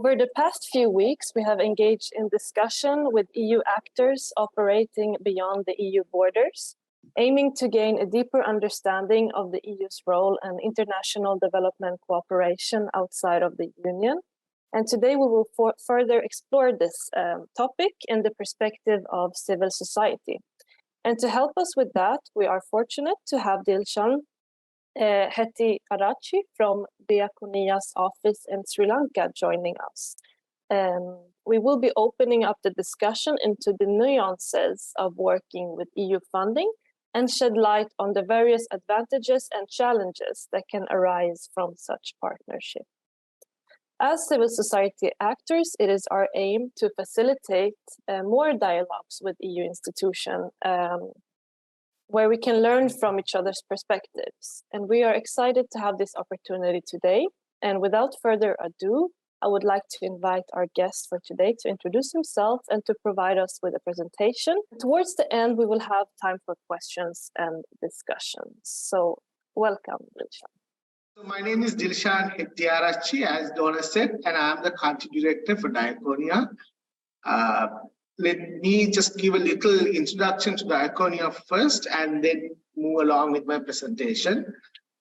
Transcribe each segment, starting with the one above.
Over the past few weeks, we have engaged in discussion with EU actors operating beyond the EU borders, aiming to gain a deeper understanding of the EU's role and international development cooperation outside of the Union. And today we will further explore this topic in the perspective of civil society. And to help us with that, we are fortunate to have Dilshan Hettiarachchi from Diakonia's office in Sri Lanka joining us. We will be opening up the discussion into the nuances of working with EU funding and shed light on the various advantages and challenges that can arise from such partnership. As civil society actors, it is our aim to facilitate more dialogues with EU institutions where we can learn from each other's perspectives. And we are excited to have this opportunity today. And without further ado, I would like to invite our guest for today to introduce himself and to provide us with a presentation. Towards the end, we will have time for questions and discussions. So welcome, Dilshan. So my name is Dilshan Hettiarachchi, as Donna said, and I am the country director for Diakonia. Let me just give a little introduction to Diakonia first and then move along with my presentation.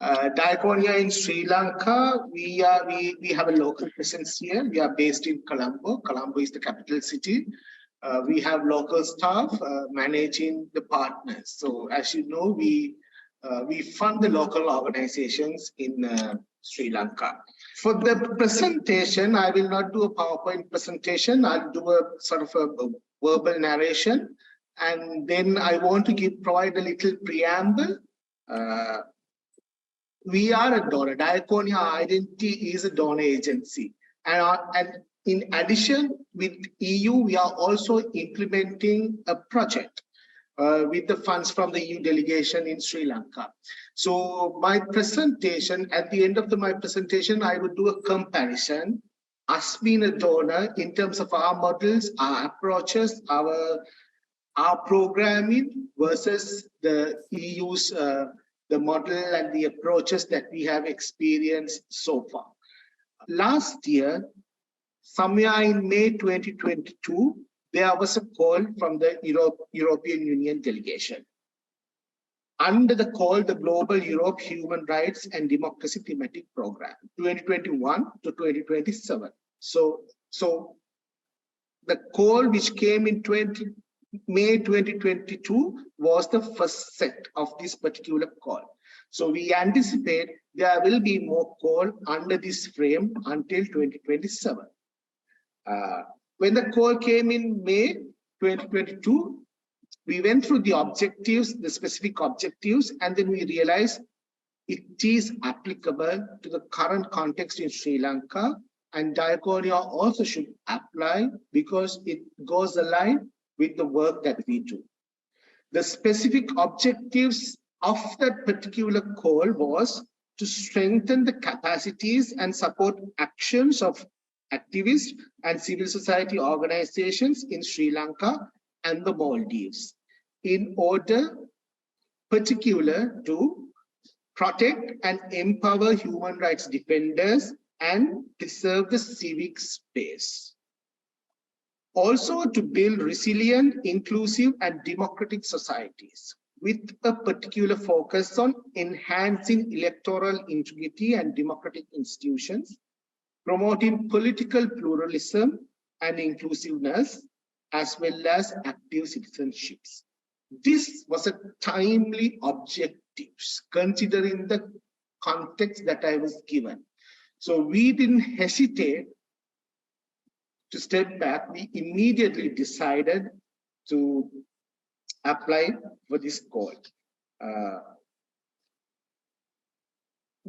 Diakonia in Sri Lanka, we have a local presence here. We are based in Colombo. Colombo is the capital city. We have local staff managing the partners. So as you know, we fund the local organizations in Sri Lanka. For the presentation, I will not do a PowerPoint presentation. I'll do a sort of a verbal narration, and then I want to provide a little preamble. We are a donor. Diakonia identity is a donor agency, and in addition, with EU, we are also implementing a project with the funds from the EU delegation in Sri Lanka. So my presentation, at the end of my presentation, I would do a comparison, us being a donor in terms of our models, our approaches, our programming versus the EU's the model and the approaches that we have experienced so far. Last year, somewhere in May 2022, there was a call from the European Union delegation. Under the call, the Global Europe Human Rights and Democracy Thematic Program, 2021 to 2027. So the call which came in May 2022 was the first set of this particular call. So we anticipate there will be more call under this frame until 2027. When the call came in May 2022, we went through the objectives, the specific objectives, and then we realized it is applicable to the current context in Sri Lanka, and Diakonia also should apply because it goes aligned with the work that we do. The specific objectives of that particular call was to strengthen the capacities and support actions of activists and civil society organizations in Sri Lanka and the Maldives in order particular to protect and empower human rights defenders and preserve the civic space. Also to build resilient, inclusive and democratic societies with a particular focus on enhancing electoral integrity and democratic institutions, promoting political pluralism and inclusiveness, as well as active citizenships. This was a timely objectives considering the context that I was given. So we didn't hesitate to step back. We immediately decided to apply for this call.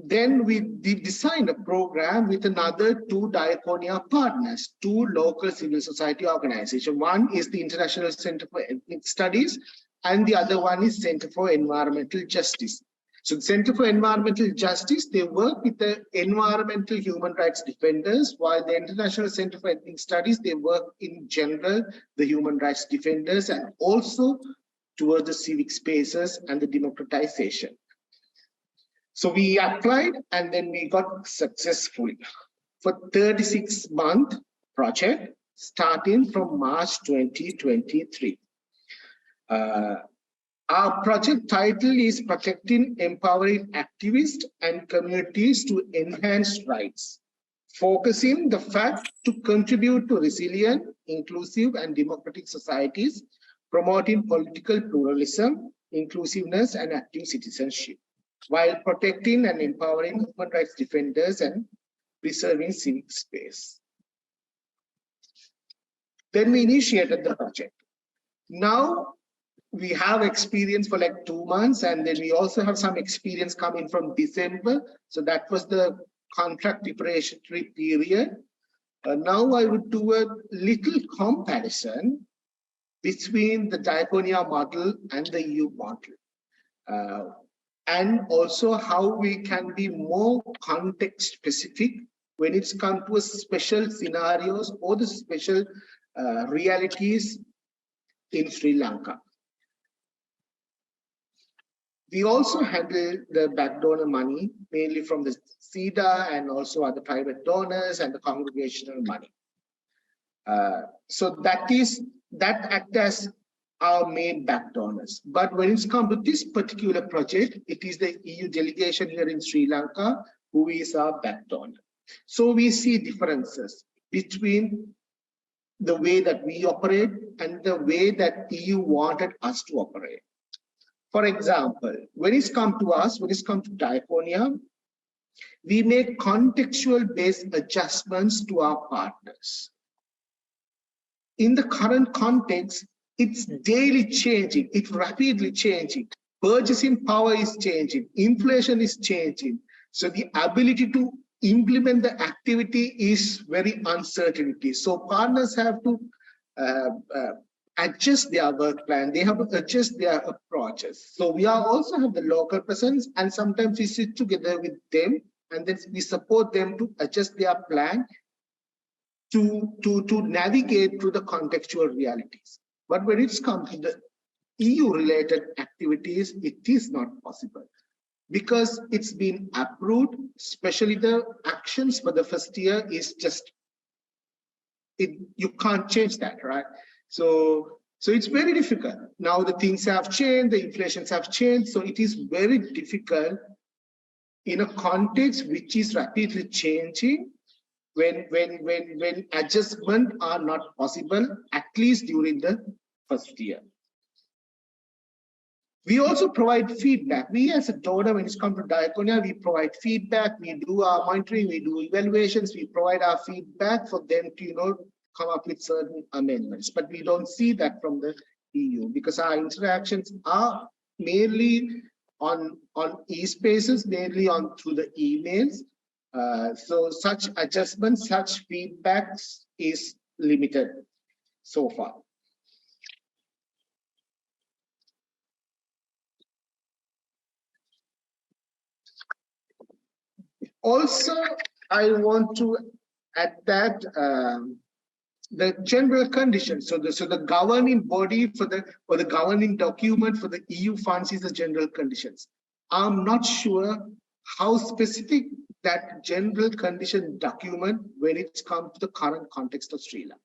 Then we designed a program with another two Diakonia partners, two local civil society organizations. One is the International Center for Ethnic Studies, and the other one is Center for Environmental Justice. So the Center for Environmental Justice, they work with the environmental human rights defenders, while the International Center for Ethnic Studies, they work in general, the human rights defenders, and also towards the civic spaces and the democratization. So we applied and then we got successful. for 36-month project starting from March 2023. Our project title is Protecting Empowering Activists and Communities to Enhance Rights, focusing the fact to contribute to resilient, inclusive and democratic societies, promoting political pluralism, inclusiveness and active citizenship, while protecting and empowering human rights defenders and preserving civic space. Then we initiated the project. Now we have experience for like 2 months, and then we also have some experience coming from December. So that was the contract preparatory period. Now I would do a little comparison between the Diakonia model and the EU model. And also how we can be more context specific when it's come to a special scenarios or the special realities in Sri Lanka. We also handle the back donor money, mainly from the SIDA and also other private donors and the congregational money. So that act as our main back donors. But when it's come to this particular project, it is the EU delegation here in Sri Lanka who is our back donor. So we see differences between the way that we operate and the way that EU wanted us to operate. For example, when it's come to us, when it's come to Diakonia, we make contextual based adjustments to our partners. In the current context, it's daily changing, it's rapidly changing. Purchasing power is changing, inflation is changing. So the ability to implement the activity is very uncertainty. So partners have to adjust their work plan, they have to adjust their approaches. So we are also have the local presence, and sometimes we sit together with them and then we support them to adjust their plan to navigate through the contextual realities. But when it's come to the EU related activities, it is not possible because it's been approved, especially the actions for the first year is just, you can't change that, right? So it's very difficult. Now the things have changed, the inflations have changed. So it is very difficult in a context which is rapidly changing when adjustments are not possible, at least during the first year. We also provide feedback. We as a donor, when it's come to Diakonia, we provide feedback, we do our monitoring, we do evaluations, we provide our feedback for them to, come up with certain amendments. But we don't see that from the EU because our interactions are mainly on e-spaces, mainly through the emails. So such adjustments, such feedbacks is limited so far. Also, I want to add that the general conditions. So the governing body or the governing document for the EU funds is the general conditions. I'm not sure how specific that general condition document when it's come to the current context of Sri Lanka.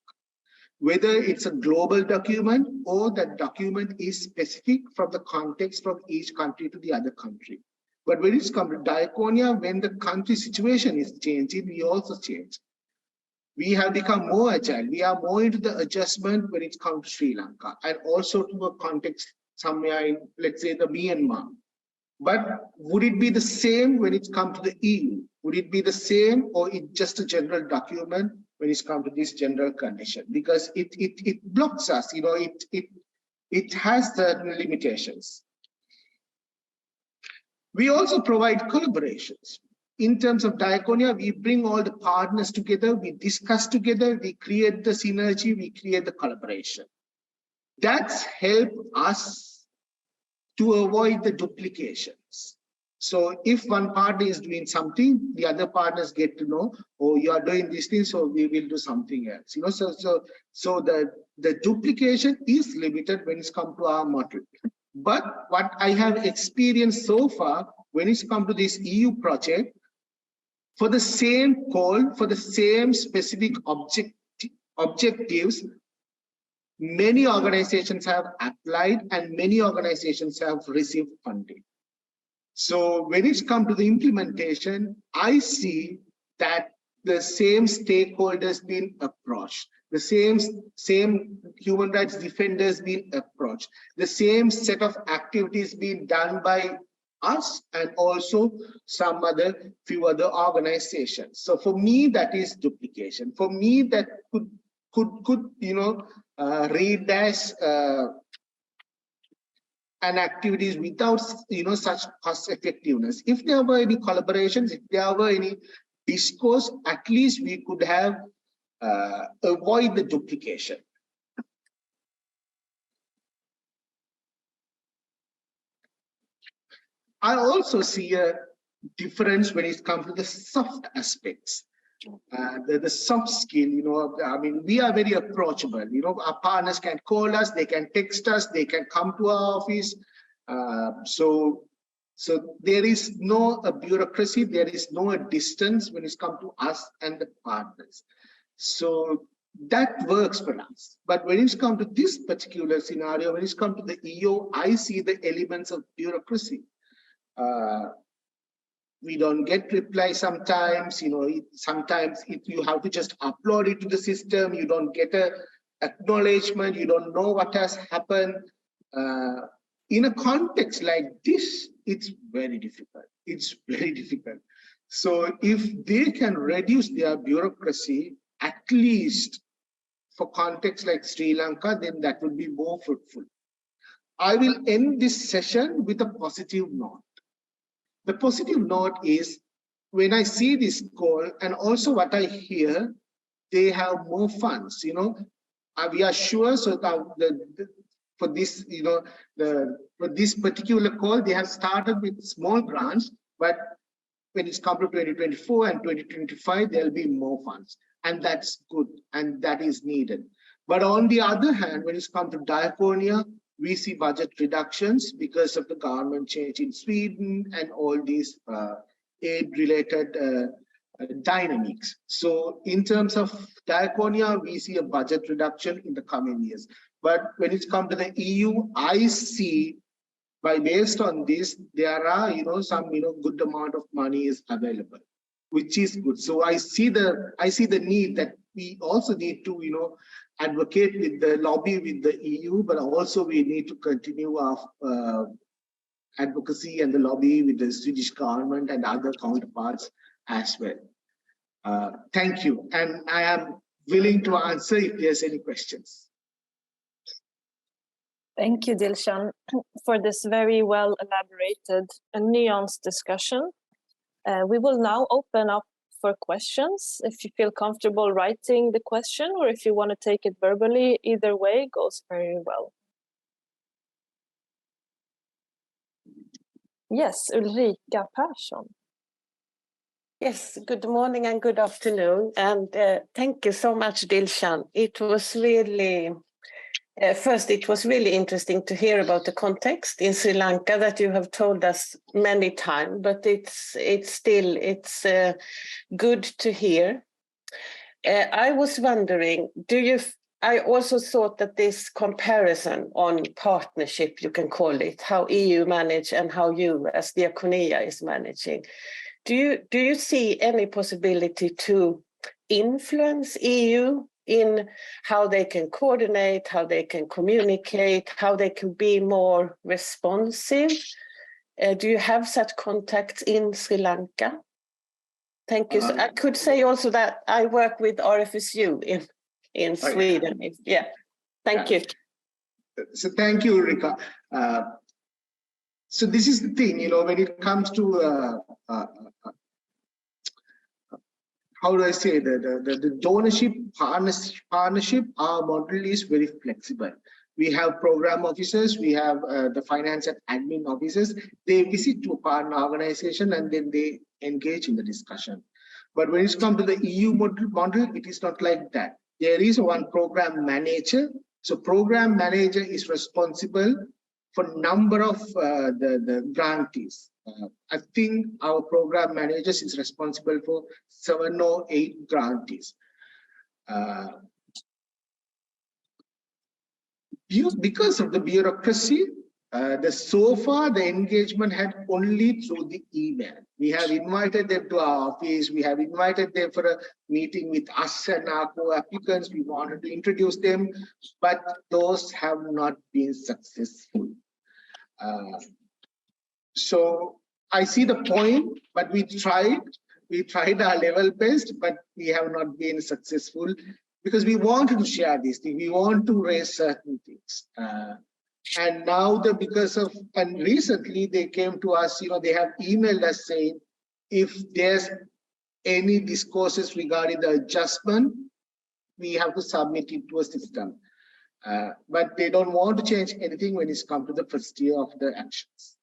Whether it's a global document or that document is specific from the context from each country to the other country. But when it's come to Diakonia, when the country situation is changing, we also change. We have become more agile. We are more into the adjustment when it comes to Sri Lanka and also to a context somewhere in, let's say, the Myanmar. But would it be the same when it comes to the EU? Would it be the same, or it's just a general document when it's come to this general condition? Because it blocks us, it has certain limitations. We also provide collaborations. In terms of Diakonia, we bring all the partners together, we discuss together, we create the synergy, we create the collaboration. That's helped us to avoid the duplications. So if one partner is doing something, the other partners get to know, oh, you are doing this thing, so we will do something else. So the duplication is limited when it's come to our model. But what I have experienced so far, when it's come to this EU project, for the same call, for the same specific objectives, many organizations have applied and many organizations have received funding. So when it's come to the implementation, I see that the same stakeholders being approached, the same human rights defenders being approached, the same set of activities being done by us and also some other few other organizations. So for me, that is duplication. For me, that could read as and activities without such cost effectiveness. If there were any collaborations, if there were any discourse, at least we could have avoid the duplication. I also see a difference when it comes to the soft aspects. The soft skill, I mean, we are very approachable. Our partners can call us, they can text us, they can come to our office. So there is no bureaucracy, there is no distance when it's come to us and the partners. So that works for us. But when it's come to this particular scenario, when it's come to the EU, I see the elements of bureaucracy. We don't get reply sometimes, sometimes you have to just upload it to the system, you don't get a acknowledgement, you don't know what has happened. In a context like this, it's very difficult. It's very difficult. So if they can reduce their bureaucracy, at least for contexts like Sri Lanka, then that would be more fruitful. I will end this session with a positive note. The positive note is when I see this call and also what I hear, they have more funds. We are sure so that for this, for this particular call, they have started with small grants, but when it's come to 2024 and 2025, there'll be more funds, and that's good and that is needed. But on the other hand, when it's come to Diakonia, we see budget reductions because of the government change in Sweden and all these aid-related dynamics. So in terms of Diakonia, we see a budget reduction in the coming years. But when it's come to the EU, I see, based on this, there are some good amount of money is available, which is good. So I see the need that we also need to advocate with the lobby with the EU, but also we need to continue our advocacy and the lobby with the Swedish government and other counterparts as well. Thank you, and I am willing to answer if there's any questions. Thank you, Dilshan, for this very well elaborated and nuanced discussion. We will now open up for questions. If you feel comfortable writing the question or if you want to take it verbally, either way goes very well. Yes, Ulrika Persson. Yes, good morning and good afternoon. And thank you so much, Dilshan. It was really, first, it was really interesting to hear about the context in Sri Lanka that you have told us many times, but it's good to hear. I was wondering, I also thought that this comparison on partnership, you can call it, how EU manage and how you as Diakonia is managing. Do you see any possibility to influence EU in how they can coordinate, how they can communicate, how they can be more responsive? Do you have such contacts in Sri Lanka? Thank you. So I could say also that I work with RFSU in Sweden. Yeah, thank you. So thank you, Ulrika. So this is the thing, when it comes to how do I say the donorship partnership, our model is very flexible. We have program officers, we have the finance and admin officers. They visit to a partner organization and then they engage in the discussion. But when it's come to the EU model, it is not like that. There is one program manager. So program manager is responsible for number of the grantees. I think our program managers is responsible for 7 or 8 grantees. Because of the bureaucracy, so far the engagement had only through the email. We have invited them to our office. We have invited them for a meeting with us and our co-applicants. We wanted to introduce them, but those have not been successful. So I see the point, but we tried our level best, but we have not been successful because we wanted to share these things. We want to raise certain things. And now and recently they came to us, they have emailed us saying, if there's any discourses regarding the adjustment, we have to submit it to a system. But they don't want to change anything when it's come to the first year of the actions.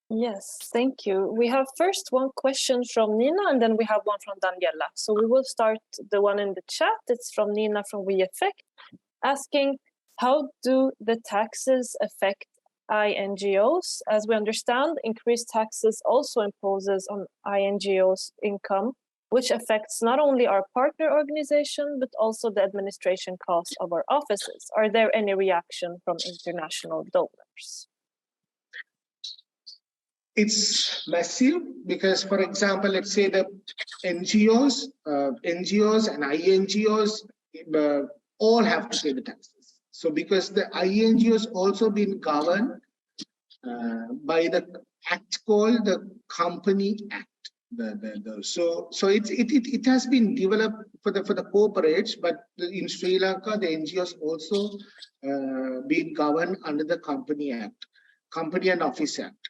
Yes, thank you. We have first one question from Nina, and then we have one from Daniela. So we will start the one in the chat. It's from Nina from WeEffect, asking, how do the taxes affect INGOs? As we understand, increased taxes also imposes on INGOs income, which affects not only our partner organization, but also the administration costs of our offices. Are there any reaction from international donors? It's massive because, for example, let's say the NGOs and INGOs all have to pay the taxes. So because the INGOs also been governed by the act called the Company Act. So it has been developed for the corporates, but in Sri Lanka the NGOs also being governed under the Company Act, Company and Office Act.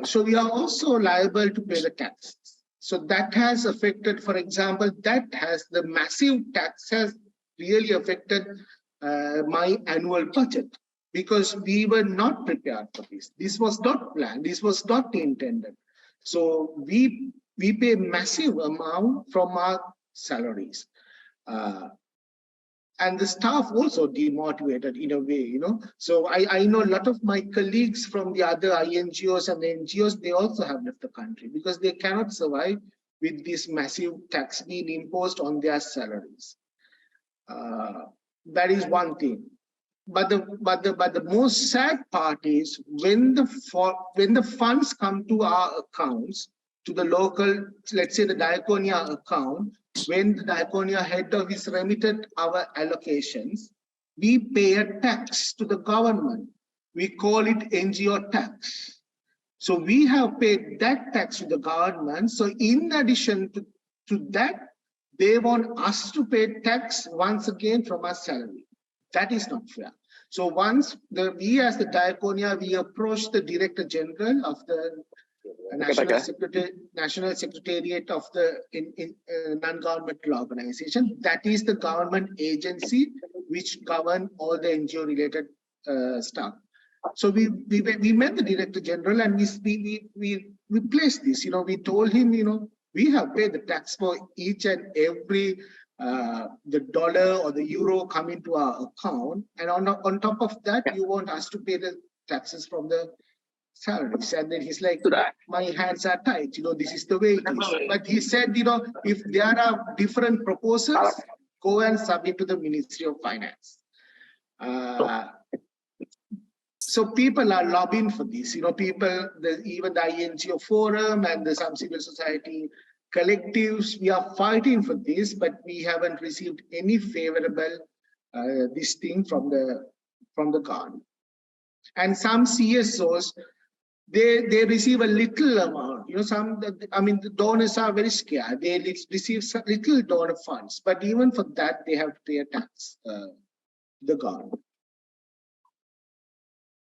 So we are also liable to pay the taxes. So that has affected, for example, the massive tax has really affected my annual budget because we were not prepared for this. This was not planned. This was not intended. So we pay massive amount from our salaries. And the staff also demotivated in a way, So I know a lot of my colleagues from the other INGOs and the NGOs, they also have left the country because they cannot survive with this massive tax being imposed on their salaries. That is one thing. But the most sad part is when the funds come to our accounts, to the local, let's say the Diakonia account, when the Diakonia head office remitted our allocations, we pay a tax to the government. We call it NGO tax. So we have paid that tax to the government. So in addition to that, they want us to pay tax once again from our salary. That is not fair. So once we as the Diakonia, we approached the Director General of the National Secretariat of the non-governmental organization. That is the government agency which govern all the NGO related stuff. So we met the Director General and we placed this. We told him, we have paid the tax for each and every the dollar or the euro come into our account, and on top of that, you want us to pay the taxes from the salaries. And then he's like, my hands are tied, this is the way it is. But he said, if there are different proposals, go and submit to the Ministry of Finance. So people are lobbying for this, even the INGO forum and some civil society collectives, we are fighting for this, but we haven't received any favorable this thing from the government. And some CSOs, they receive a little amount. The donors are very scared. They receive little donor funds, but even for that, they have to pay a tax, the government.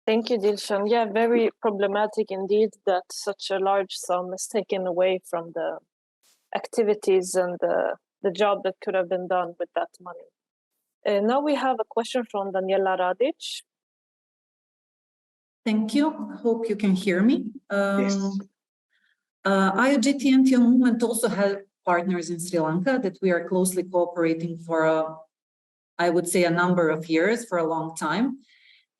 Thank you, Dilshan. Yeah, very problematic indeed that such a large sum is taken away from the activities and the job that could have been done with that money. Now we have a question from Daniela Radic. Thank you. Hope you can hear me. Yes. IOGT NPO movement also have partners in Sri Lanka that we are closely cooperating for, I would say, a number of years, for a long time.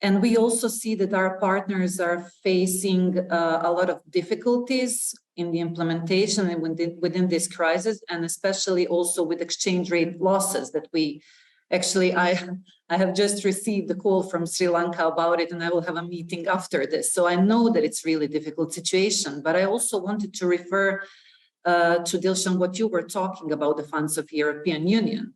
And we also see that our partners are facing a lot of difficulties in the implementation and within this crisis, and especially also with exchange rate losses that we actually, I have just received a call from Sri Lanka about it, and I will have a meeting after this. So I know that it's really difficult situation, but I also wanted to refer to Dilshan what you were talking about the funds of European Union.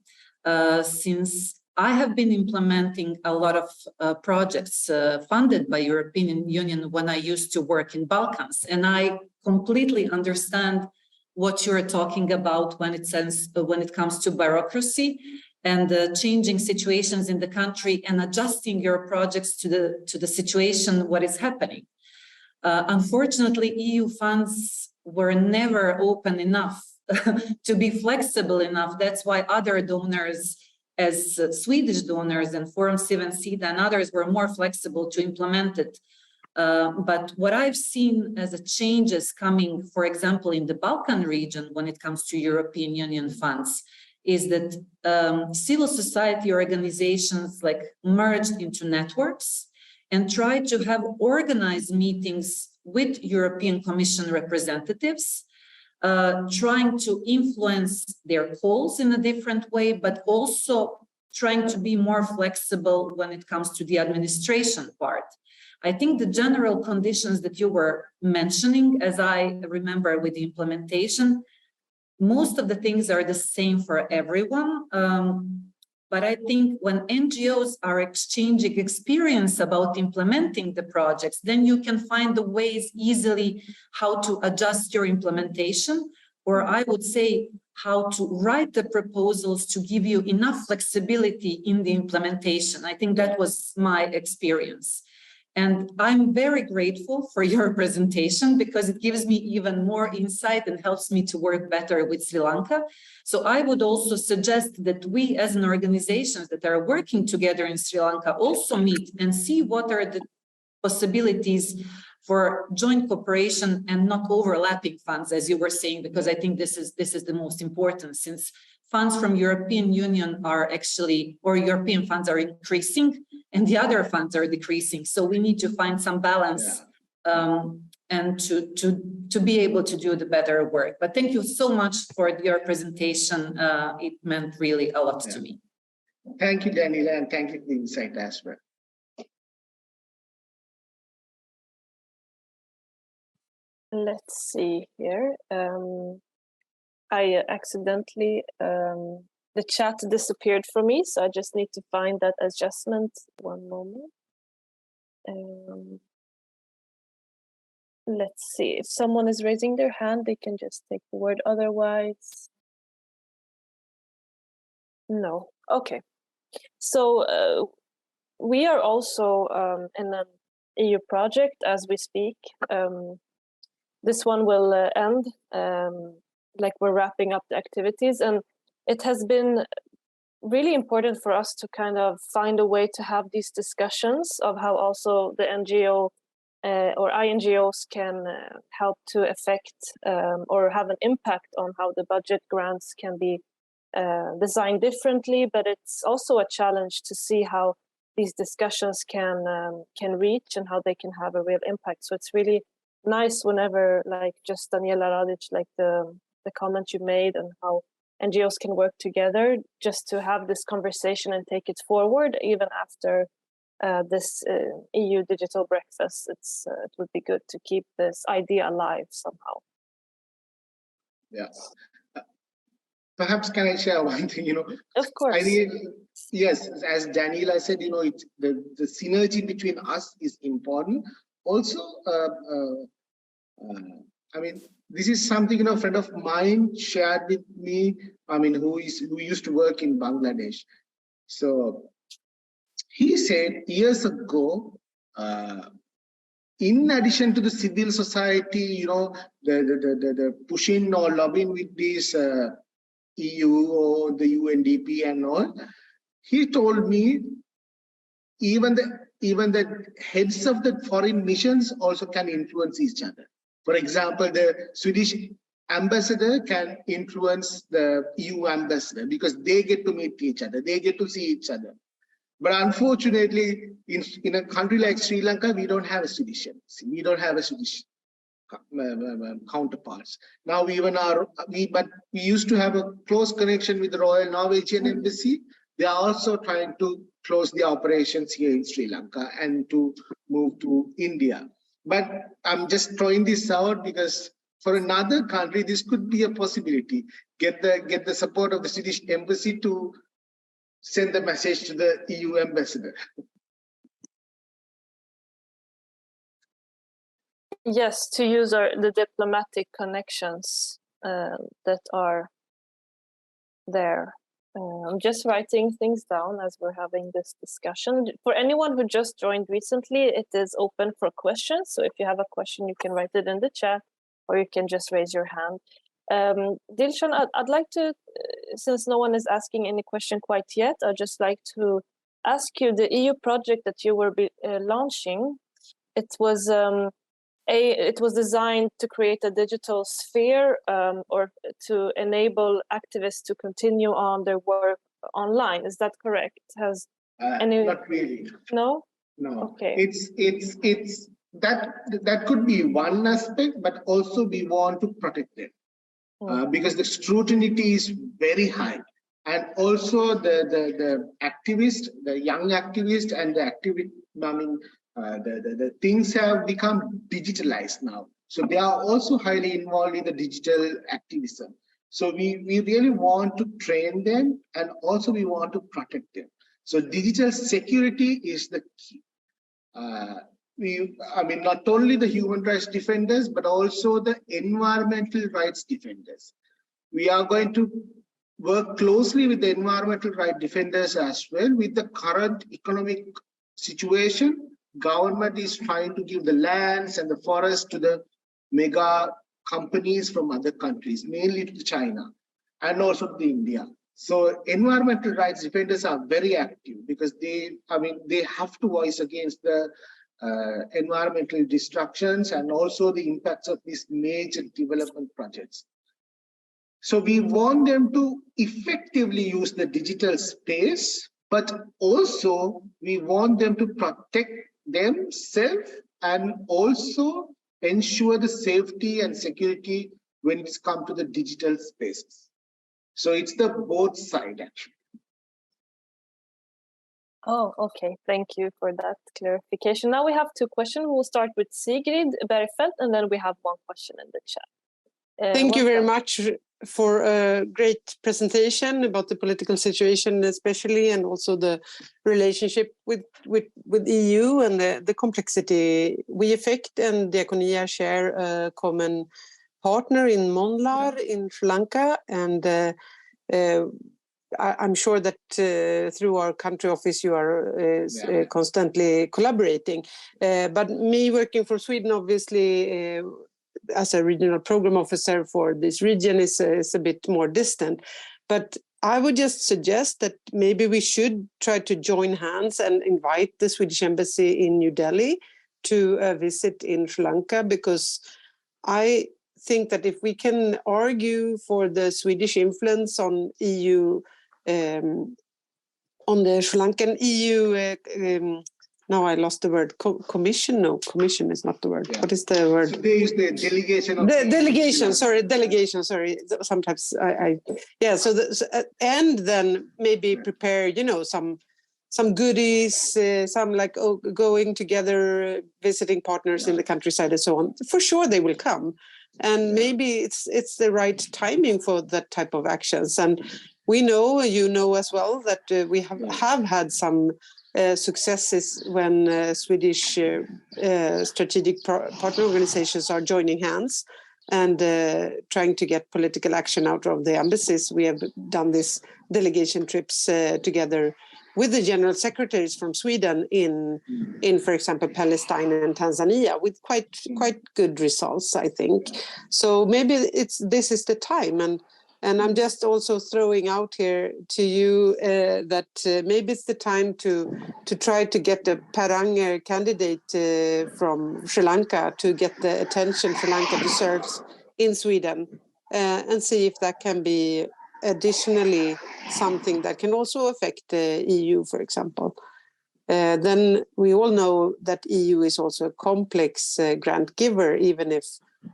Since I have been implementing a lot of projects funded by European Union when I used to work in Balkans, and I completely understand what you're talking about when it comes to bureaucracy and changing situations in the country and adjusting your projects to the situation, what is happening. Unfortunately, EU funds were never open enough to be flexible enough. That's why other donors, as Swedish donors and Forum 7 SIDA and others, were more flexible to implement it. But what I've seen as a changes coming, for example, in the Balkan region when it comes to European Union funds, is that civil society organizations like merged into networks and tried to have organized meetings with European Commission representatives, trying to influence their calls in a different way, but also trying to be more flexible when it comes to the administration part. I think the general conditions that you were mentioning, as I remember with the implementation, most of the things are the same for everyone. But I think when NGOs are exchanging experience about implementing the projects, then you can find the ways easily how to adjust your implementation, or I would say how to write the proposals to give you enough flexibility in the implementation. I think that was my experience. And I'm very grateful for your presentation because it gives me even more insight and helps me to work better with Sri Lanka. So I would also suggest that we as an organizations that are working together in Sri Lanka also meet and see what are the possibilities for joint cooperation and not overlapping funds, as you were saying, because I think this is the most important, since funds from European Union are actually, or European funds are increasing and the other funds are decreasing. So we need to find some balance and to be able to do the better work. But thank you so much for your presentation. It meant really a lot to me. Thank you, Daniela, and thank you for the insight as well. Let's see here. I accidentally, the chat disappeared from me, so I just need to find that adjustment. One moment. Let's see, if someone is raising their hand, they can just take the word. Otherwise, no. Okay. So we are also in an EU project as we speak. This one will end. Like we're wrapping up the activities, and it has been really important for us to kind of find a way to have these discussions of how also the NGO or INGOs can help to affect or have an impact on how the budget grants can be designed differently. But it's also a challenge to see how these discussions can reach and how they can have a real impact. So it's really nice whenever, like just Daniela Radic, like the comment you made and how NGOs can work together just to have this conversation and take it forward even after this EU digital breakfast. It would be good to keep this idea alive somehow. Yeah. Perhaps can I share one thing, Of course. I mean, yes, as Daniela said, it's the synergy between us is important. Also, I mean, this is something a friend of mine shared with me. I mean, who used to work in Bangladesh. So he said years ago, in addition to the civil society, the pushing or lobbying with this EU or the UNDP and all, he told me even the heads of the foreign missions also can influence each other. For example, the Swedish ambassador can influence the EU ambassador because they get to meet each other, they get to see each other. But unfortunately, in a country like Sri Lanka, we don't have a Swedish embassy. We don't have a Swedish counterparts. Now we used to have a close connection with the Royal Norwegian Embassy. They are also trying to close the operations here in Sri Lanka and to move to India. But I'm just throwing this out because for another country, this could be a possibility. Get the support of the Swedish embassy to send the message to the EU ambassador. Yes, to use the diplomatic connections that are there. I'm just writing things down as we're having this discussion. For anyone who just joined recently, it is open for questions. So if you have a question, you can write it in the chat or you can just raise your hand. Dilshan, I'd like to, since no one is asking any question quite yet, I'd just like to ask you, the EU project that you were launching, it was designed to create a digital sphere or to enable activists to continue on their work online. Is that correct? Not really. No? No. Okay. It's that could be one aspect, but also we want to protect them because the scrutiny is very high. And also the activist, the young activist and the activist, the things have become digitalized now. So they are also highly involved in the digital activism. So we really want to train them and also we want to protect them. So digital security is the key. Not only the human rights defenders, but also the environmental rights defenders. We are going to work closely with the environmental rights defenders as well. With the current economic situation, government is trying to give the lands and the forests to the mega companies from other countries, mainly to China and also to India. So environmental rights defenders are very active because they have to voice against the environmental destructions and also the impacts of these major development projects. So we want them to effectively use the digital space, but also we want them to protect themselves and also ensure the safety and security when it's come to the digital spaces. So it's the both side actually. Oh, okay. Thank you for that clarification. Now we have two questions. We'll start with Sigrid Bergfeldt, and then we have one question in the chat. Thank you very much for a great presentation about the political situation, especially, and also the relationship with EU and the complexity. We Effect and Diakonia share a common partner in Monlar in Sri Lanka, and I'm sure that through our country office you are constantly collaborating. But me working for Sweden, obviously, as a regional program officer for this region is a bit more distant. But I would just suggest that maybe we should try to join hands and invite the Swedish embassy in New Delhi to a visit in Sri Lanka, because I think that if we can argue for the Swedish influence on EU, on the Sri Lankan EU, now I lost the word, commission? No, commission is not the word. Yeah. What is the word? So they use the delegation. Delegation, sorry. Sometimes and then maybe prepare, some goodies, some like going together, visiting partners in the countryside and so on. For sure they will come. And maybe it's the right timing for that type of actions. And we know, you know as well, that we have had some successes when Swedish strategic partner organizations are joining hands and trying to get political action out of the embassies. We have done these delegation trips together with the general secretaries from Sweden in, for example, Palestine and Tanzania, with quite good results, I think. So maybe this is the time, and I'm just also throwing out here to you that maybe it's the time to try to get a Paranger candidate from Sri Lanka to get the attention Sri Lanka deserves in Sweden, and see if that can be additionally something that can also affect the EU, for example. then we all know that EU is also a complex grant giver, even if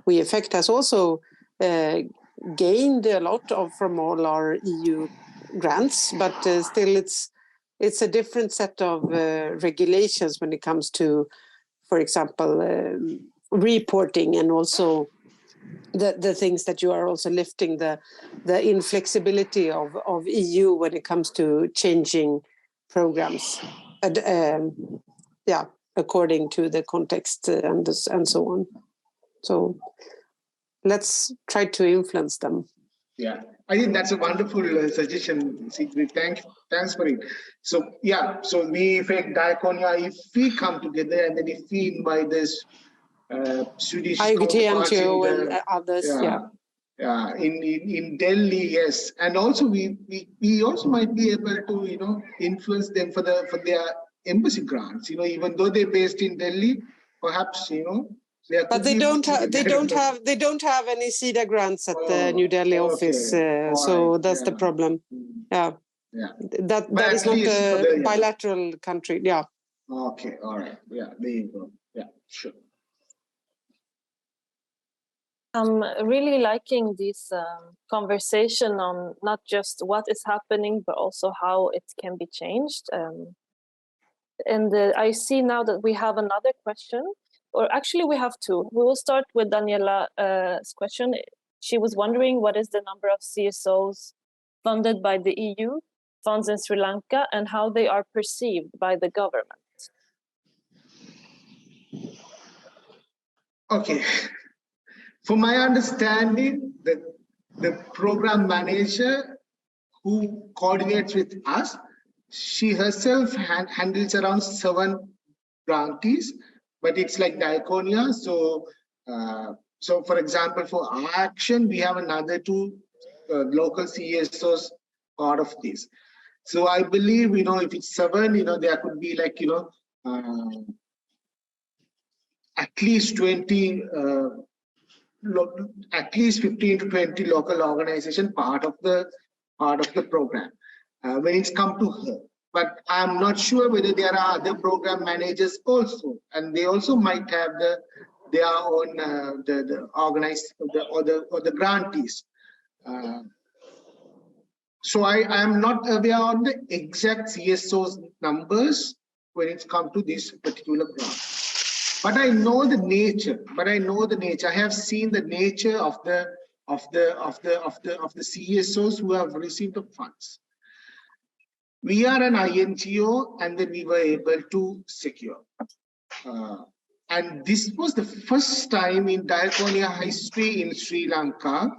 WeEffect has also gained a lot from all our EU grants, but still it's a different set of regulations when it comes to, for example, reporting, and also the things that you are also lifting, the inflexibility of EU when it comes to changing programs, according to the context and so on. So let's try to influence them. Yeah, I think that's a wonderful suggestion, Sigrid. Thanks for it. So yeah, so Diakonia, if we come together and then if we invite this Swedish counterparts and others, in Delhi, yes, and also we also might be able to influence them for their embassy grants. Even though they're based in Delhi, perhaps but they don't have any SIDA grants at the New Delhi office, so that's the problem. Yeah, that is not a bilateral country. Yeah. Okay. All right. Yeah. There you go. Yeah. Sure. I'm really liking this conversation on not just what is happening, but also how it can be changed. And I see now that we have another question, or actually we have two. We will start with Daniela's question. She was wondering what is the number of CSOs funded by the EU funds in Sri Lanka and how they are perceived by the government. Okay. From my understanding, the program manager who coordinates with us, she herself handles around 7 grantees, but it's like Diakonia. So, for example, for our action, we have another 2 local CSOs part of this. So I believe, if it's 7, there could be like, at least 20. At least 15 to 20 local organization part of the program when it's come to her. But I'm not sure whether there are other program managers also, and they also might have their own the organized or the grantees. So I am not aware of the exact CSO's numbers when it's come to this particular grant. But I know the nature. I have seen the nature of the CSOs who have received the funds. We are an INGO, and then we were able to secure. And this was the first time in Diakonia history in Sri Lanka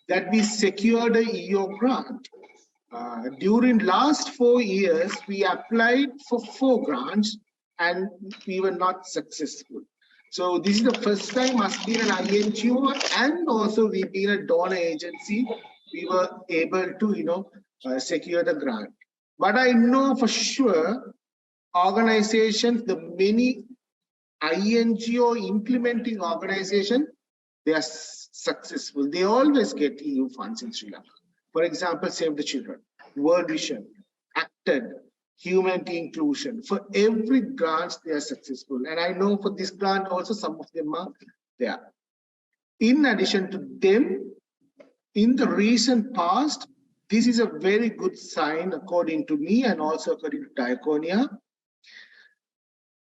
that we secured a EU grant. During last 4 years, we applied for 4 grants, and we were not successful. So this is the first time us being an INGO and also we being a donor agency, we were able to secure the grant. But I know for sure organizations, the many INGO implementing organizations, they are successful. They always get EU funds in Sri Lanka. For example, Save the Children, World Vision, Acted, Humanity Inclusion. For every grant, they are successful. And I know for this grant also, some of them are there. In addition to them, in the recent past, this is a very good sign according to me and also according to Diakonia.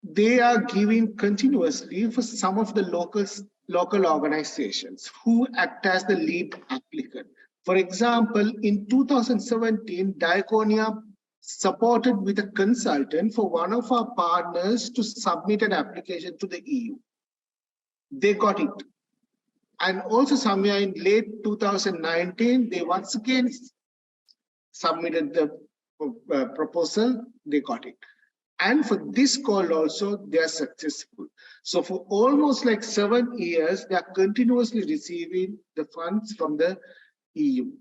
They are giving continuously for some of the local organizations who act as the lead applicant. For example, in 2017, Diakonia supported with a consultant for one of our partners to submit an application to the EU. They got it. And also somewhere in late 2019, they once again submitted the proposal, they got it. And for this call also, they are successful. So for almost like 7 years, they are continuously receiving the funds from the EU.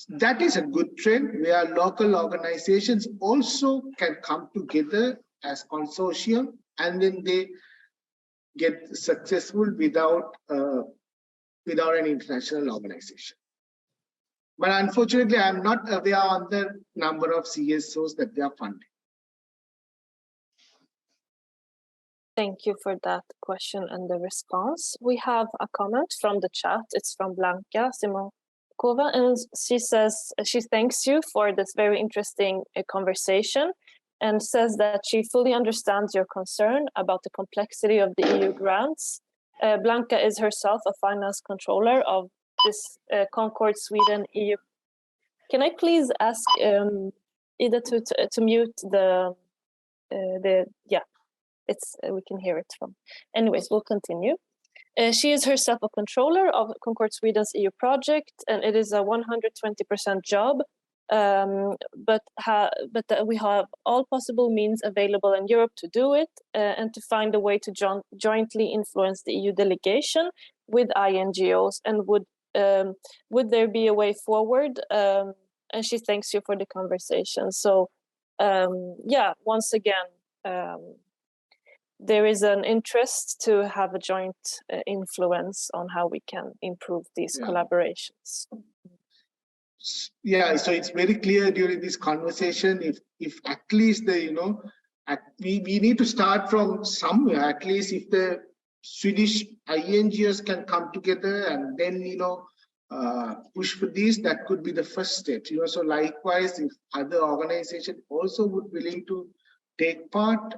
That is a good trend where local organizations also can come together as consortium and then they get successful without an international organization. But unfortunately, I'm not aware of the number of CSOs that they are funding. Thank you for that question and the response. We have a comment from the chat. It's from Blanka Simonkova, and she says she thanks you for this very interesting conversation and says that she fully understands your concern about the complexity of the EU grants. Blanka is herself a finance controller of this CONCORD Sweden EU. Can I please ask Ida to mute the we can hear it from. Anyways, we'll continue. She is herself a controller of CONCORD Sweden's EU project, and it is a 120% job. But we have all possible means available in Europe to do it and to find a way to jointly influence the EU delegation with INGOs. And would there be a way forward? And she thanks you for the conversation. So once again, there is an interest to have a joint influence on how we can improve these collaborations. Yeah, so it's very clear during this conversation, if at least we need to start from somewhere. At least if the Swedish INGOs can come together and then push for this, that could be the first step. So likewise, if other organizations also would willing to take part.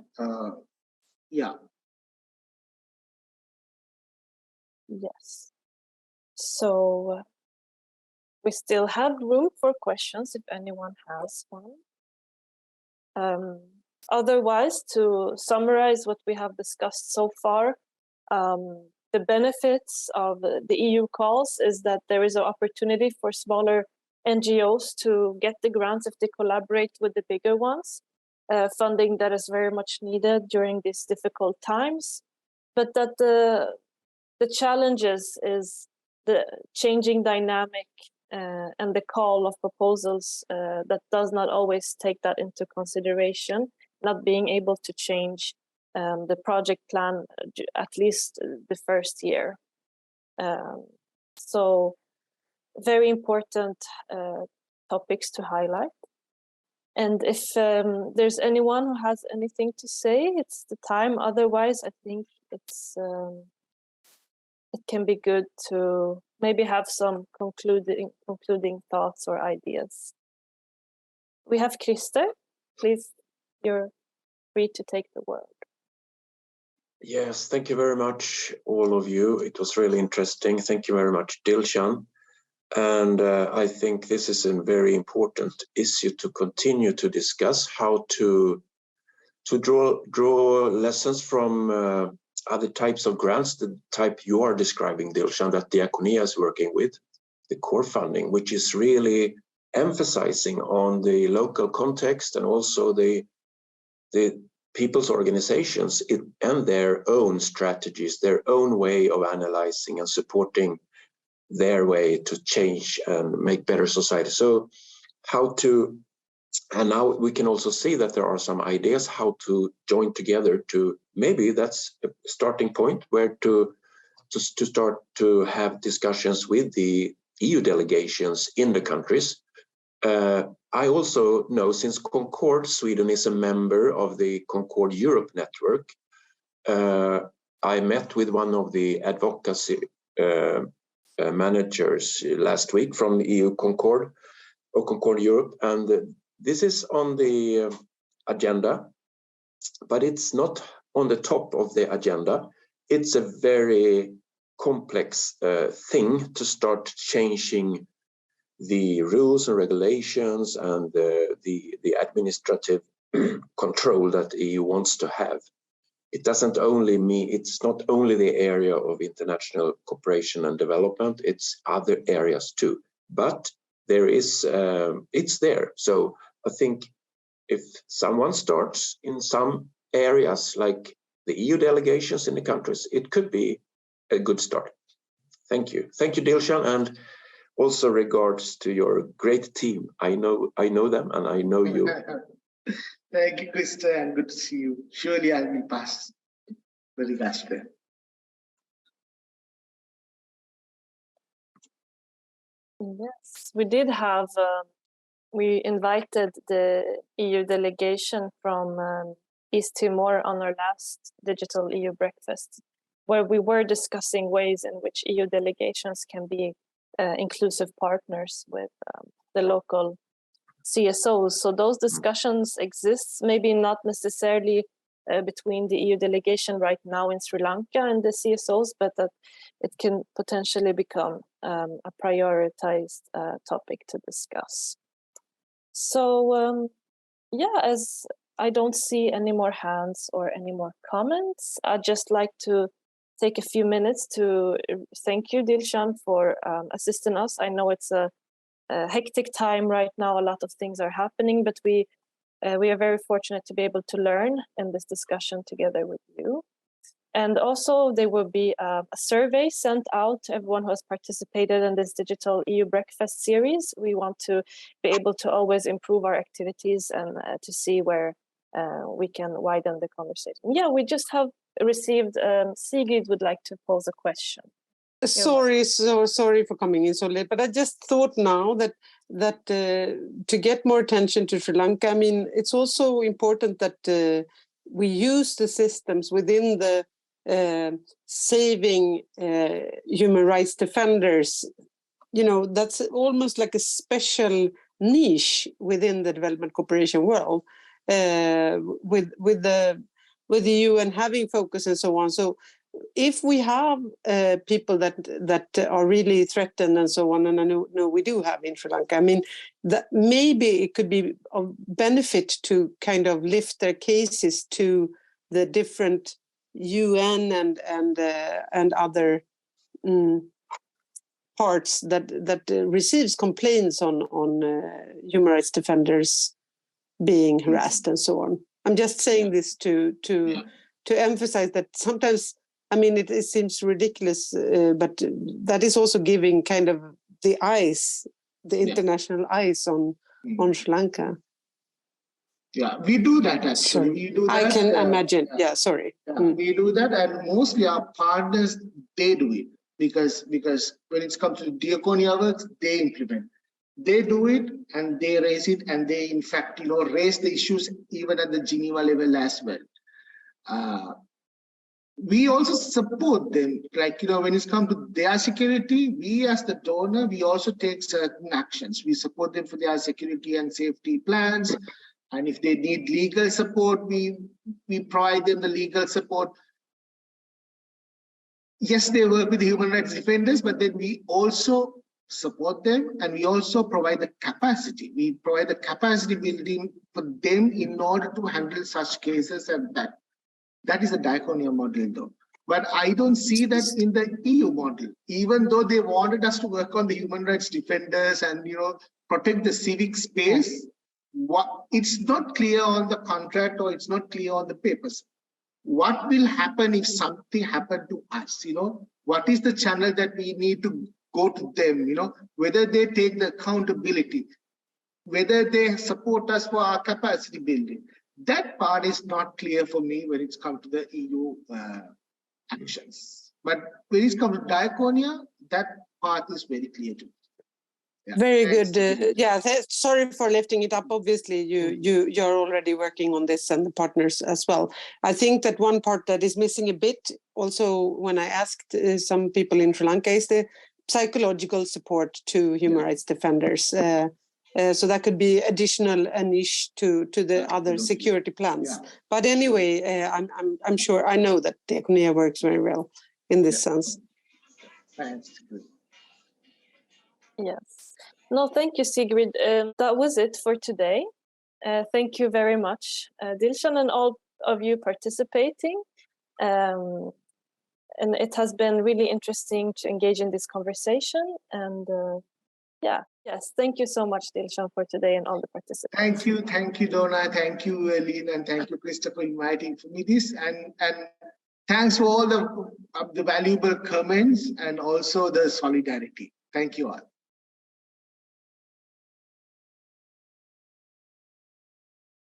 Yes. So we still have room for questions if anyone has one. Otherwise, to summarize what we have discussed so far, the benefits of the EU calls is that there is an opportunity for smaller NGOs to get the grants if they collaborate with the bigger ones. Funding that is very much needed during these difficult times, but that the challenges is the changing dynamic and the call of proposals that does not always take that into consideration, not being able to change the project plan at least the first year. So very important topics to highlight. And if there's anyone who has anything to say, it's the time. Otherwise, I think it can be good to maybe have some concluding thoughts or ideas. We have Christer. Please, you're free to take the word. Yes, thank you very much, all of you. It was really interesting. Thank you very much, Dilshan. And I think this is a very important issue to continue to discuss, how to draw lessons from other types of grants, the type you are describing, Dilshan, that Diakonia is working with, the core funding, which is really emphasizing on the local context and also the people's organizations and their own strategies, their own way of analyzing and supporting their way to change and make better society. So and now we can also see that there are some ideas how to join together to, maybe that's a starting point where to start to have discussions with the EU delegations in the countries. I also know, since CONCORD Sweden is a member of the CONCORD Europe network, I met with one of the advocacy managers last week from EU CONCORD or CONCORD Europe, and this is on the agenda, but it's not on the top of the agenda. It's a very complex thing to start changing the rules and regulations and the administrative control that the EU wants to have. It doesn't only mean, it's not only the area of international cooperation and development, it's other areas too. But there is, it's there. So I think if someone starts in some areas like the EU delegations in the countries, it could be a good start. Thank you. Thank you, Dilshan, and also regards to your great team. I know them and I know you. Thank you, Krista, and good to see you. Surely I will pass the regards there. Yes, we did have, we invited the EU delegation from East Timor on our last Digital EU breakfast, where we were discussing ways in which EU delegations can be inclusive partners with the local CSOs. So those discussions exist, maybe not necessarily between the EU delegation right now in Sri Lanka and the CSOs, but that it can potentially become a prioritized topic to discuss. So yeah, as I don't see any more hands or any more comments, I'd just like to take a few minutes to thank you, Dilshan, for assisting us. I know it's a hectic time right now, a lot of things are happening, but we are very fortunate to be able to learn in this discussion together with you. And also there will be a survey sent out to everyone who has participated in this Digital EU Breakfast series. We want to be able to always improve our activities and to see where we can widen the conversation. Yeah, we just have received, Sigrid would like to pose a question. Sorry for coming in so late, but I just thought now that to get more attention to Sri Lanka, I mean, it's also important that we use the systems within the saving human rights defenders. You know, that's almost like a special niche within the development cooperation world, with the UN having focus and so on. So if we have people that are really threatened and so on, and I know we do have in Sri Lanka, I mean, that maybe it could be of benefit to kind of lift their cases to the different UN and other parts that receives complaints on human rights defenders being harassed and so on. I'm just saying this to emphasize that sometimes, I mean, it seems ridiculous, but that is also giving kind of the eyes, the international eyes on Sri Lanka. Yeah, we do that actually. Sorry. We do that. I can imagine. Yeah, sorry. We do that, and mostly our partners, they do it because when it comes to Diakonia works, they implement. They do it and they raise it, and they in fact, raise the issues even at the Geneva level as well. We also support them, like, when it comes to their security, we as the donor, we also take certain actions. We support them for their security and safety plans. And if they need legal support, we provide them the legal support. Yes, they work with human rights defenders, but then we also support them, and we also provide the capacity. We provide the capacity building for them in order to handle such cases, and that is the Diakonia model though. But I don't see that in the EU model, even though they wanted us to work on the human rights defenders and protect the civic space. It's not clear on the contract, or it's not clear on the papers. What will happen if something happened to us? What is the channel that we need to go to them? Whether they take the accountability, whether they support us for our capacity building. That part is not clear for me when it's come to the EU actions. But when it's come to Diakonia, that part is very clear to me. Yeah. Very good. Sorry for lifting it up. Obviously, you're already working on this, and the partners as well. I think that one part that is missing a bit, also when I asked some people in Sri Lanka, is the psychological support to human rights defenders. So that could be additional niche to the other security plans. Yeah. But anyway, I'm sure, I know that Diakonia works very well in this sense. Thanks. Yes. No, thank you, Sigrid. That was it for today. Thank you very much, Dilshan, and all of you participating. And it has been really interesting to engage in this conversation. And yes, thank you so much, Dilshan, for today and all the participants. Thank you, Donna. Thank you, Eileen, and thank you, Krista, for inviting me this. And thanks for all the valuable comments and also the solidarity. Thank you all.